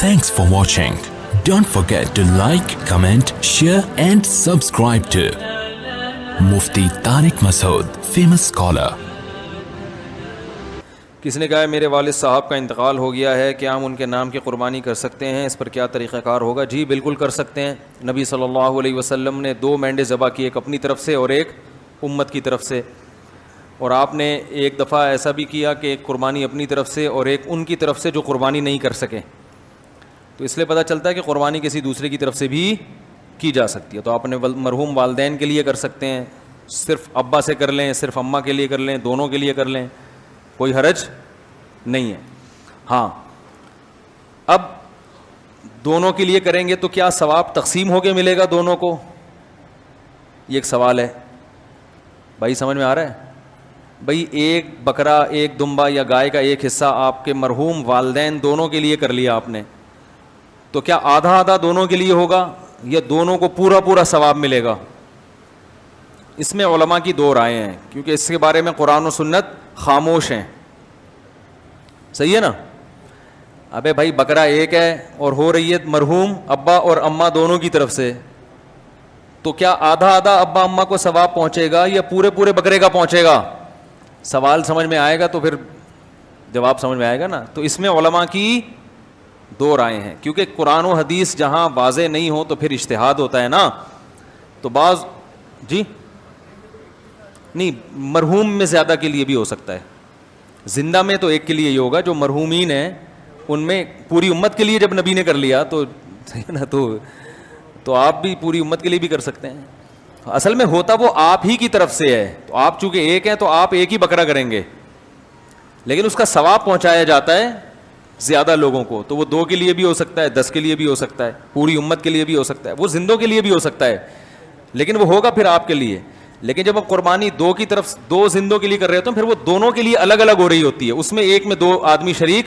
Thanks for watching. Don't forget to like, comment, share and subscribe to Mufti Tariq Masood, famous scholar. کسی نے کہا ہے میرے والد صاحب کا انتقال ہو گیا ہے، کیا ہم ان کے نام کی قربانی کر سکتے ہیں؟ اس پر کیا طریقہ کار ہوگا؟ جی بالکل کر سکتے ہیں. نبی صلی اللہ علیہ وسلم نے 2 مینڈے ذبح کی، ایک اپنی طرف سے اور ایک امت کی طرف سے. اور آپ نے ایک دفعہ ایسا بھی کیا کہ ایک قربانی اپنی طرف سے اور ایک ان کی طرف سے جو قربانی نہیں کر سکے. تو اس لیے پتہ چلتا ہے کہ قربانی کسی دوسرے کی طرف سے بھی کی جا سکتی ہے. تو آپ نے مرحوم والدین کے لیے کر سکتے ہیں، صرف ابا سے کر لیں، صرف اماں کے لیے کر لیں، دونوں کے لیے کر لیں، کوئی حرج نہیں ہے. ہاں اب دونوں کے لیے کریں گے تو کیا ثواب تقسیم ہو کے ملے گا دونوں کو؟ یہ ایک سوال ہے بھائی، سمجھ میں آ رہا ہے؟ بھائی ایک بکرا، ایک دمبا یا گائے کا ایک حصہ آپ کے مرحوم والدین دونوں کے لیے کر لیا آپ نے، تو کیا آدھا آدھا دونوں کے لیے ہوگا یا دونوں کو پورا پورا ثواب ملے گا؟ اس میں علماء کی 2 رائے ہیں، کیونکہ اس کے بارے میں قرآن و سنت خاموش ہیں. صحیح ہے نا؟ ابے بھائی بکرا ایک ہے اور ہو رہی ہے مرحوم ابا اور اماں دونوں کی طرف سے، تو کیا آدھا آدھا ابا اماں کو ثواب پہنچے گا یا پورے پورے بکرے کا پہنچے گا؟ سوال سمجھ میں آئے گا تو پھر جواب سمجھ میں آئے گا نا. تو اس میں علماء کی 2 رائے ہیں، کیونکہ قرآن و حدیث جہاں واضح نہیں ہو تو پھر اجتہاد ہوتا ہے نا. تو بعض جی نہیں، مرحوم میں زیادہ کے لیے بھی ہو سکتا ہے. زندہ میں تو ایک کے لیے ہی ہوگا، جو مرحومین ہیں ان میں پوری امت کے لیے جب نبی نے کر لیا تو نا، تو آپ بھی پوری امت کے لیے بھی کر سکتے ہیں. اصل میں ہوتا وہ آپ ہی کی طرف سے ہے، تو آپ چونکہ ایک ہیں تو آپ ایک ہی بکرا کریں گے، لیکن اس کا ثواب پہنچایا جاتا ہے زیادہ لوگوں کو. تو وہ 2 کے لیے بھی ہو سکتا ہے، 10 کے لیے بھی ہو سکتا ہے، پوری امت کے لیے بھی ہو سکتا ہے، وہ زندوں کے لیے بھی ہو سکتا ہے، لیکن وہ ہوگا پھر آپ کے لیے. لیکن جب آپ قربانی 2 کی طرف 2 زندوں کے لیے کر رہے ہوتے ہیں، پھر وہ دونوں کے لیے الگ الگ ہو رہی ہوتی ہے، اس میں ایک میں 2 آدمی شریک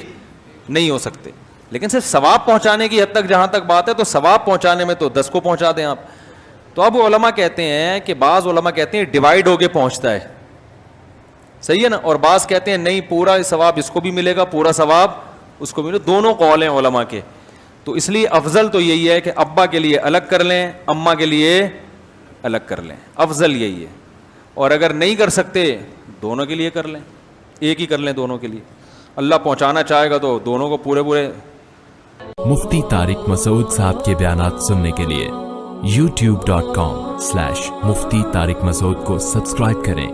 نہیں ہو سکتے. لیکن صرف ثواب پہنچانے کی حد تک جہاں تک بات ہے تو ثواب پہنچانے میں تو 10 کو پہنچا دیں آپ. تو اب علماء کہتے ہیں کہ بعض علماء کہتے ہیں ڈیوائڈ ہو کے پہنچتا ہے، صحیح ہے نا، اور بعض کہتے ہیں نہیں پورا ثواب اس کو بھی ملے گا، پورا ثواب اس کو ملے. دونوں قول ہیں علماء کے. تو اس لیے افضل تو یہی ہے کہ ابا کے لیے الگ کر لیں، اماں کے لیے الگ کر لیں، افضل یہی ہے. اور اگر نہیں کر سکتے دونوں کے لیے کر لیں، ایک ہی کر لیں دونوں کے لیے. اللہ پہنچانا چاہے گا تو دونوں کو پورے پورے. مفتی طارق مسعود صاحب کے بیانات سننے کے لیے youtube.com/مفتی طارق مسعود کو سبسکرائب کریں.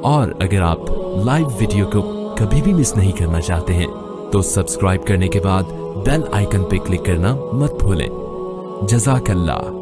اور اگر آپ لائیو ویڈیو کو کبھی بھی مس نہیں کرنا چاہتے ہیں تو سبسکرائب کرنے کے بعد بیل آئیکن پہ کلک کرنا مت بھولیں. جزاک اللہ.